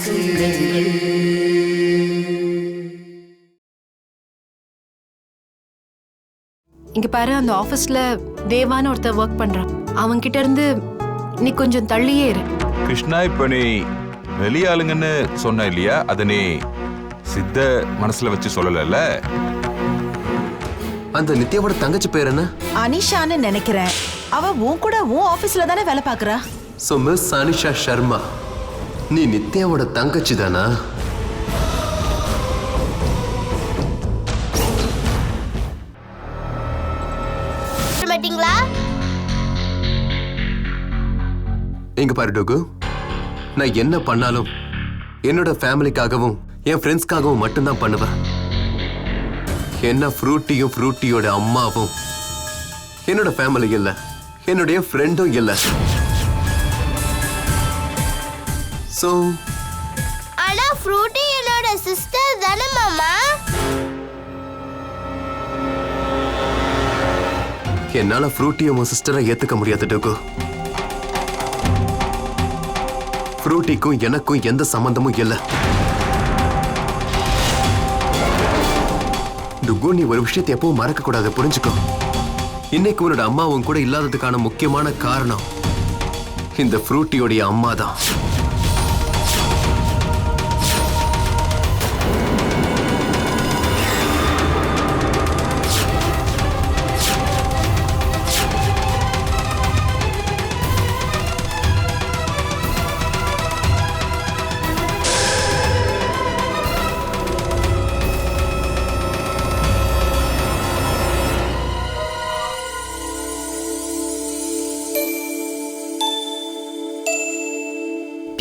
இங்க பாரு, அந்த ஆபீஸ்ல தேவான்னு ஒருத்தர் ஒர்க் பண்றான். அவங்க கிட்ட இருந்து நீ கொஞ்சம் தள்ளியே இரு. கிருஷ்ணா, இப்ப நீ வெளியாளுங்கன்னு சொன்ன இல்லையா? அத நீ சித்த மனசுல வச்சு சொல்லல. அந்த நித்யாவோட தங்கச்சி பேர் என்ன? அனிஷான்னு நினைக்கிறேன். அவ உன் கூட உன் ஆபீஸ்ல தானே வேலை பாக்குறா. சோ மிஸ் அனிஷா சர்மா, நீ நித்யாவோட தங்கச்சி தானா? இங்க பாரு டோகு, நான் என்ன பண்ணாலும் என்னோட ஃபேமிலிக்காகவும் என் ஃப்ரெண்ட்ஸ்க்காகவும் மட்டும்தான் பண்ணுவேன். என்ன ஃப்ரூட்டியோட அம்மாவும் என்னோட ஃபேமிலி இல்ல, என்னுடைய ஃப்ரெண்டும் இல்ல. சோ ஆனா ஃப்ரூட்டி என்னோட சிஸ்டர் தானே மாமா? என்னால ஃப்ரூட்டியை உன் சிஸ்டரை ஏத்துக்க முடியாது டோகு. ஃப்ரூட்டிக்கும் எனக்கும் எந்த சம்பந்தமும் இல்ல. டுகு, நீ ஒரு விஷயத்தை எப்பவும் மறக்க கூடாது, புரிஞ்சுக்கோ. இன்னைக்கு உன்னோட அம்மா உன் கூட இல்லாததுக்கான முக்கியமான காரணம் இந்த ஃப்ரூட்டியோடைய அம்மா தான்.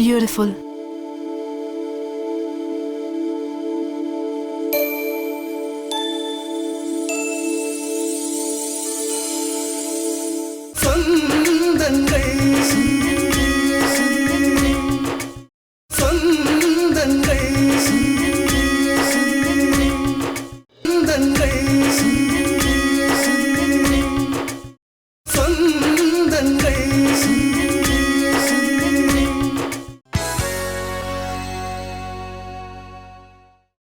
Beautiful. சொந்தங்கள்